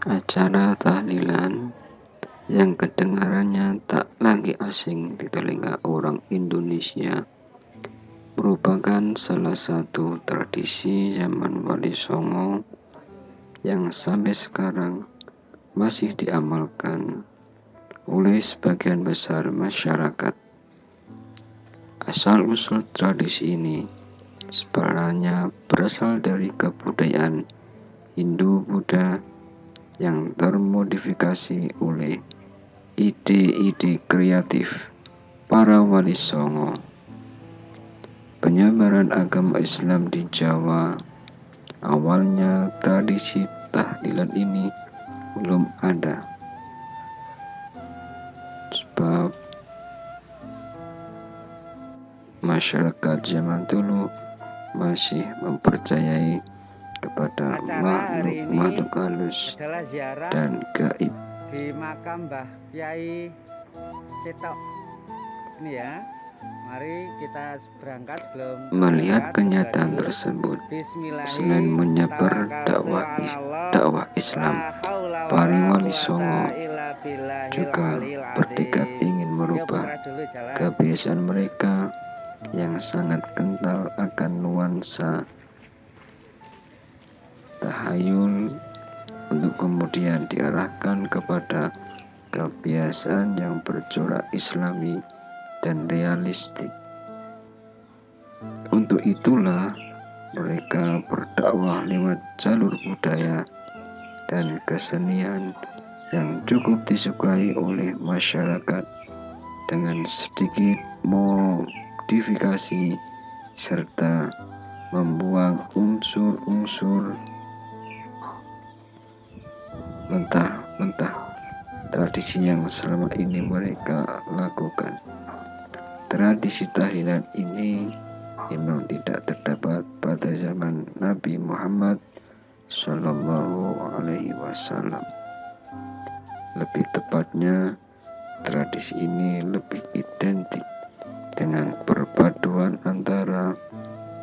Acara tahlilan yang kedengarannya tak lagi asing di telinga orang Indonesia merupakan salah satu tradisi zaman Wali Songo yang sampai sekarang masih diamalkan oleh sebagian besar masyarakat. Asal-usul tradisi ini sebenarnya berasal dari kebudayaan Hindu-Buddha yang termodifikasi oleh ide-ide kreatif para Wali Songo. Penyebaran agama Islam di Jawa, awalnya tradisi tahlilan ini belum ada, sebab masyarakat zaman dulu masih mempercayai kepada makhluk halus dan gaib. Di makam Mbah Kiai Cetok ini ya. Mari kita berangkat sebelum melihat kenyataan tersebut. Selain menyebar dakwah Islam, para Wali Songo juga bertekad ingin merubah kebiasaan mereka yang sangat kental akan nuansa tahayul untuk kemudian diarahkan kepada kebiasaan yang bercorak Islami dan realistik. Untuk itulah mereka berdakwah lewat jalur budaya dan kesenian yang cukup disukai oleh masyarakat dengan sedikit modifikasi serta membuang unsur-unsur mentah-mentah tradisi yang selama ini mereka lakukan. Tradisi tahlilan ini memang tidak terdapat pada zaman Nabi Muhammad Sallallahu Alaihi Wasallam. Lebih tepatnya, tradisi ini lebih identik dengan perpaduan antara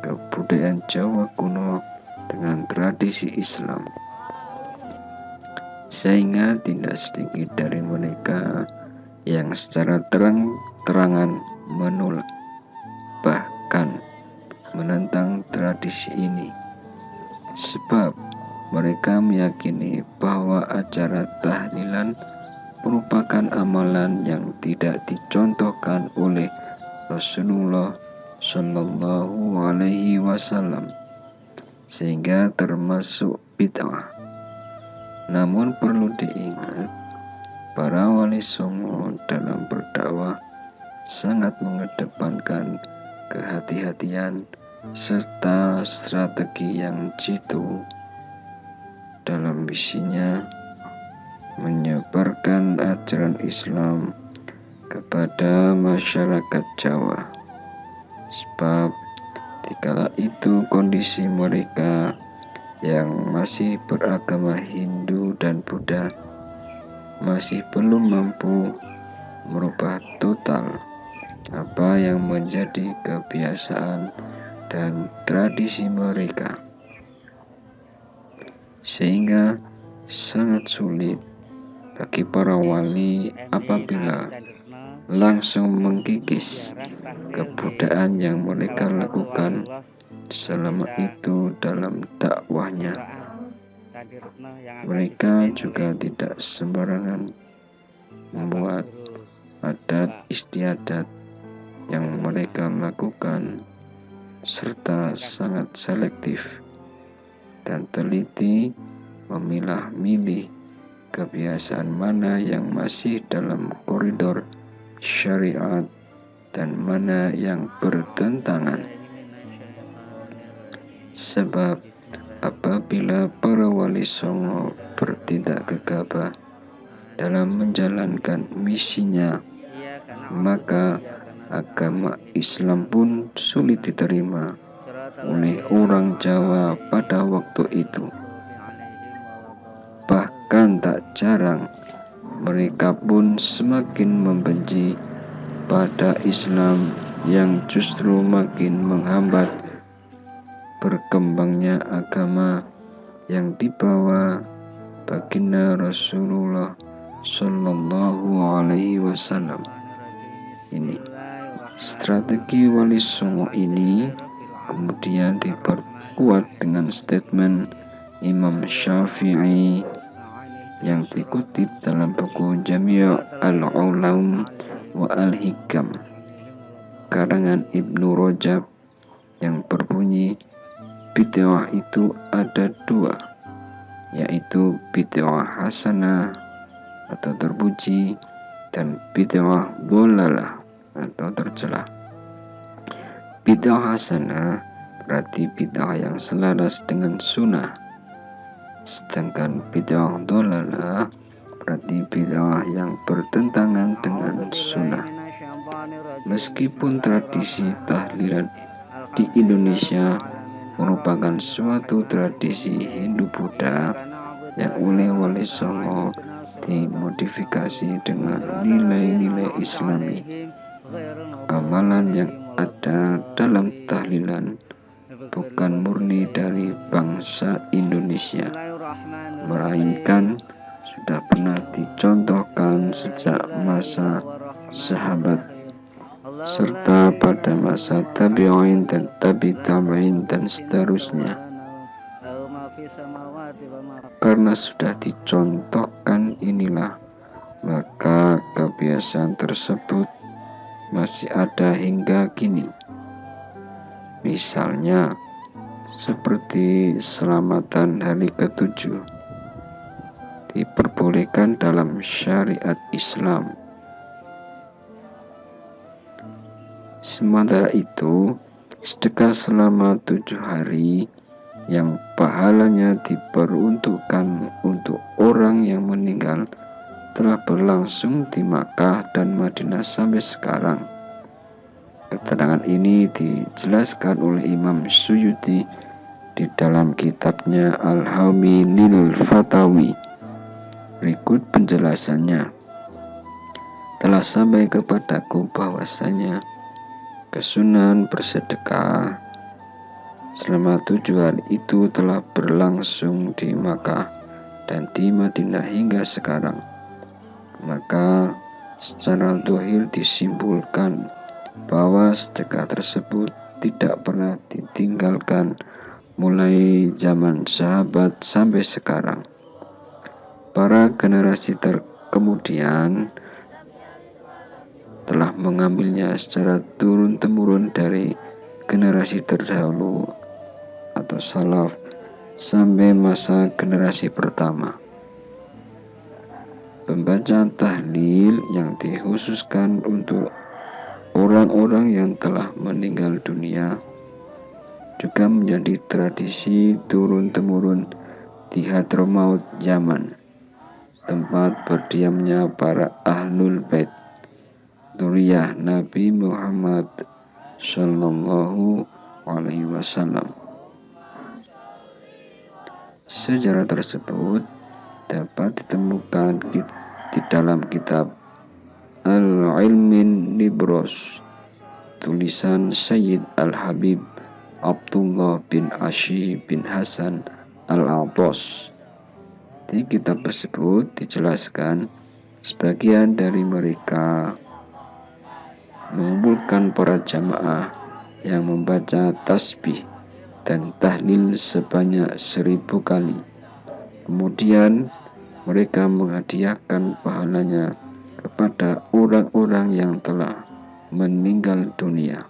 kebudayaan Jawa kuno dengan tradisi Islam, sehingga tidak sedikit dari mereka yang secara terang-terangan menolak, bahkan menentang tradisi ini, sebab mereka meyakini bahwa acara tahlilan merupakan amalan yang tidak dicontohkan oleh Rasulullah Shallallahu Alaihi Wasallam, sehingga termasuk bid'ah. Namun perlu diingat, para Wali Songo dalam berdakwah sangat mengedepankan kehati-hatian serta strategi yang jitu dalam misinya menyebarkan ajaran Islam kepada masyarakat Jawa, sebab dikala itu kondisi mereka yang masih beragama Hindu dan Buddha masih belum mampu merubah total apa yang menjadi kebiasaan dan tradisi mereka, sehingga sangat sulit bagi para wali apabila langsung mengkikis kebudayaan yang mereka lakukan selama itu dalam dakwahnya. Mereka juga tidak sembarangan membuat adat istiadat yang mereka lakukan, serta sangat selektif dan teliti memilah-milih kebiasaan mana yang masih dalam koridor syariat dan mana yang bertentangan. Sebab apabila para Wali Songo bertindak gegabah dalam menjalankan misinya, maka agama Islam pun sulit diterima oleh orang Jawa pada waktu itu. Bahkan tak jarang mereka pun semakin membenci pada Islam yang justru makin menghambat berkembangnya agama yang dibawa baginda Rasulullah Sallallahu Alaihi Wasallam. Ini strategi Wali Songo ini kemudian diperkuat dengan statement Imam Syafi'i yang dikutip dalam buku Jami' al-Ulum wa al-Hikam karangan Ibnu Rajab yang berbunyi, bid'ah itu ada dua, yaitu bid'ah hasanah atau terpuji dan bid'ah dhalalah atau tercela. Bid'ah hasanah berarti bid'ah yang selaras dengan sunnah, sedangkan bid'ah dhalalah berarti bid'ah yang bertentangan dengan sunnah. Meskipun tradisi tahlilan di Indonesia merupakan suatu tradisi Hindu-Buddha yang oleh Wali Songo dimodifikasi dengan nilai-nilai Islami. Amalan yang ada dalam tahlilan bukan murni dari bangsa Indonesia, melainkan sudah pernah dicontohkan sejak masa sahabat serta pada masa tabi'in dan tabi'in dan seterusnya. Karena sudah dicontohkan inilah, maka kebiasaan tersebut masih ada hingga kini. Misalnya seperti selamatan hari ke-7 diperbolehkan dalam syariat Islam. Sementara itu, sedekah selama 7 hari yang pahalanya diperuntukkan untuk orang yang meninggal telah berlangsung di Makkah dan Madinah sampai sekarang. Keterangan ini dijelaskan oleh Imam Suyuti di dalam kitabnya Al-Hami lil Fatawi. Berikut penjelasannya. Telah sampai kepadaku bahwasanya kesunahan bersedekah selama 7 hari itu telah berlangsung di Makkah dan di Madinah hingga sekarang. Maka secara zahir disimpulkan bahwa sedekah tersebut tidak pernah ditinggalkan mulai zaman sahabat sampai sekarang. Para generasi kemudian telah mengambilnya secara turun-temurun dari generasi terdahulu atau salaf sampai masa generasi pertama. Pembacaan tahlil yang dikhususkan untuk orang-orang yang telah meninggal dunia juga menjadi tradisi turun-temurun di Hadramaut, Yaman, tempat berdiamnya para ahlul bait dzurriyyah Nabi Muhammad Sallallahu Alaihi Wasallam. Sejarah tersebut dapat ditemukan di dalam kitab Al-Ilmin Nibros, tulisan Sayyid Al-Habib Abdullah bin Ashi bin Hasan Al-Abbas. Di kitab tersebut dijelaskan sebagian dari mereka mengumpulkan para jamaah yang membaca tasbih dan tahlil sebanyak 1000 kali. Kemudian mereka menghadiahkan pahalanya kepada orang-orang yang telah meninggal dunia.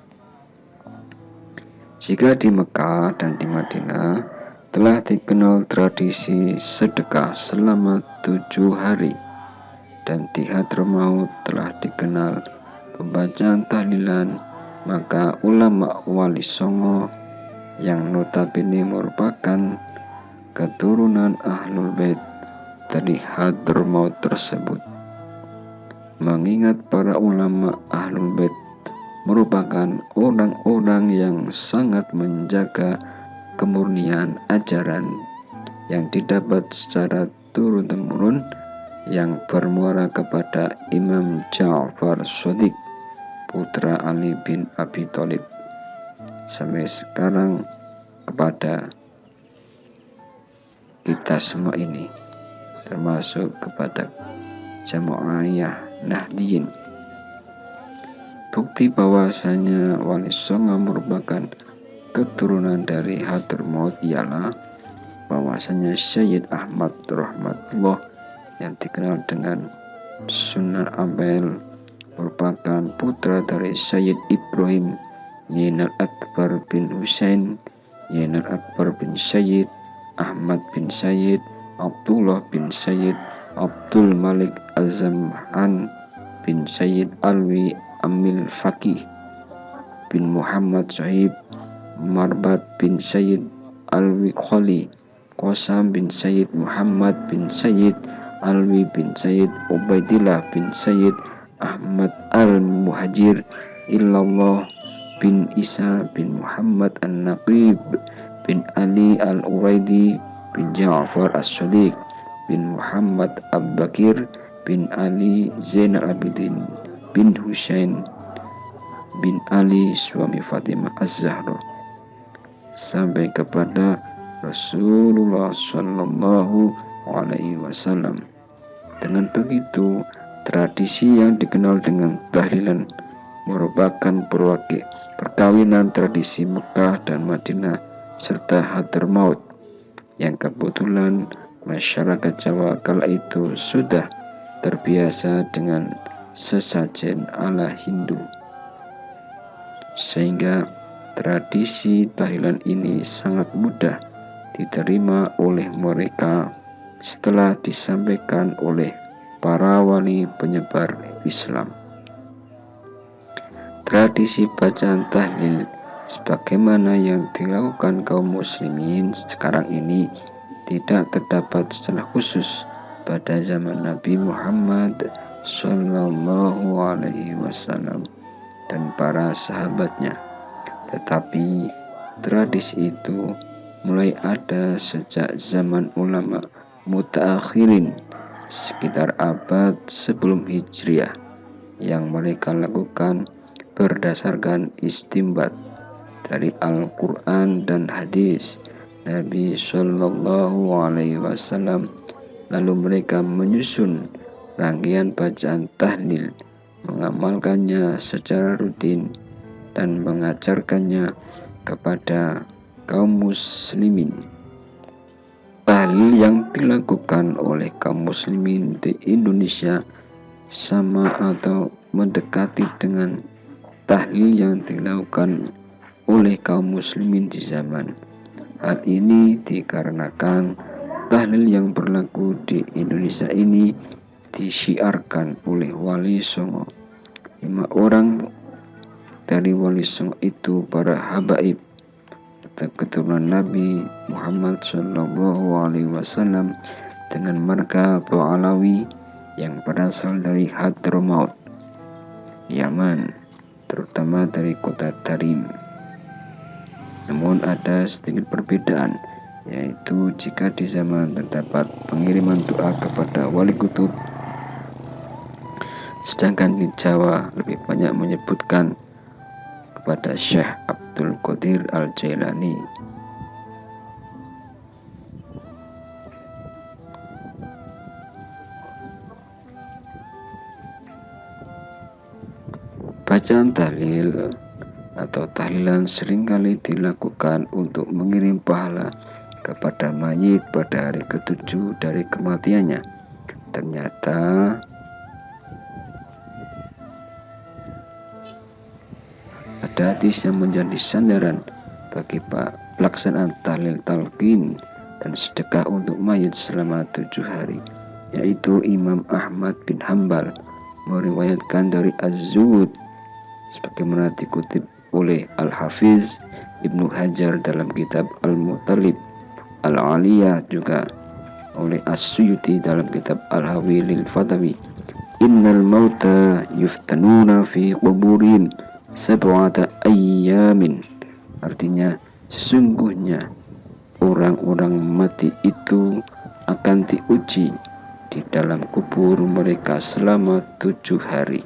Jika di Mekah dan di Madinah telah dikenal tradisi sedekah selama 7 hari, dan di Hadramaut telah dikenal pembacaan tahlilan, maka ulama Wali Songo yang notabene merupakan keturunan Ahlul Bait dari Hadramaut tersebut, mengingat para ulama Ahlul Bait merupakan orang-orang yang sangat menjaga kemurnian ajaran yang didapat secara turun-temurun yang bermuara kepada Imam Ja'far Shadiq, putra Ali bin Abi Thalib, sampai sekarang kepada kita semua ini. termasuk kepada Jamaiyah Nahdiyin. Bukti bahwasanya Wali Songo merupakan keturunan dari Hadramaut ialah bahwasanya Syed Ahmad Rahmatullah yang dikenal dengan Sunan Ampel merupakan putra dari Syed Ibrahim Zainal Akbar bin Husain Zainal Akbar bin Syed Ahmad bin Syed Abdullah bin Syed Abdul Malik Azamhan bin Syed Alwi Amil Faqih bin Muhammad Sohib Marbat bin Syed Alwi Khali Qasam bin Syed Muhammad bin Syed Alwi bin Syed Ubaidillah bin Syed Ahmad Al-Muhajir Illallah bin Isa bin Muhammad An-Naqib bin Ali Al-Uraidi bin Ja'far As-Sadiq bin Muhammad Abbakir bin Ali Zainal Abidin bin Husain bin Ali suami Fatimah Az-Zahra sampai kepada Rasulullah Shallallahu Alaihi Wasallam. Dengan begitu, tradisi yang dikenal dengan tahlilan merupakan perkawinan tradisi Mekah dan Madinah serta Hadramaut yang kebetulan masyarakat Jawa kala itu sudah terbiasa dengan sesajen ala Hindu, sehingga tradisi tahlilan ini sangat mudah diterima oleh mereka setelah disampaikan oleh para wali penyebar Islam. Tradisi bacaan tahlil sebagaimana yang dilakukan kaum muslimin sekarang ini tidak terdapat secara khusus pada zaman Nabi Muhammad Sallallahu Alaihi Wasallam dan para sahabatnya, tetapi tradisi itu mulai ada sejak zaman ulama mutaakhirin sekitar abad sebelum Hijriah yang mereka lakukan berdasarkan istimbat dari Al-Quran dan hadis Nabi Shallallahu Alaihi Wasallam. Lalu mereka menyusun rangkaian bacaan tahlil, mengamalkannya secara rutin dan mengajarkannya kepada kaum muslimin. Tahlil yang dilakukan oleh kaum muslimin di Indonesia sama atau mendekati dengan tahlil yang dilakukan oleh kaum muslimin di zaman. Hal ini dikarenakan tahlil yang berlaku di Indonesia ini disiarkan oleh Wali Songo. 5 orang dari Wali Songo itu para habaib atau keturunan Nabi Muhammad Shallallahu Alaihi Wasallam dengan marga Ba'alawi yang berasal dari Hadramaut, Yaman, terutama dari kota Tarim. Namun ada sedikit perbedaan, yaitu jika di zaman terdapat pengiriman doa kepada wali kutub, sedangkan di Jawa lebih banyak menyebutkan kepada Syekh Abdul Qadir Al-Jailani. Bacaan tahlil atau tahlilan seringkali dilakukan untuk mengirim pahala kepada mayit pada hari ke-7 dari kematiannya. Ternyata ada hadis yang menjadi sandaran bagi pelaksanaan tahlil talqin dan sedekah untuk mayit selama 7 hari, yaitu Imam Ahmad bin Hambal meriwayatkan dari Az-Zuhud sebagaimana dikutip oleh Al-Hafiz Ibnu Hajar dalam kitab Al-Mutalib Al-Aliyah, juga oleh As-Suyuti dalam kitab Al-Hawi lil Fatawi. Innal mauta yuftanuna fi quburin sab'ata ayyamin. Artinya sesungguhnya orang-orang mati itu akan diuji di dalam kubur mereka selama 7 hari.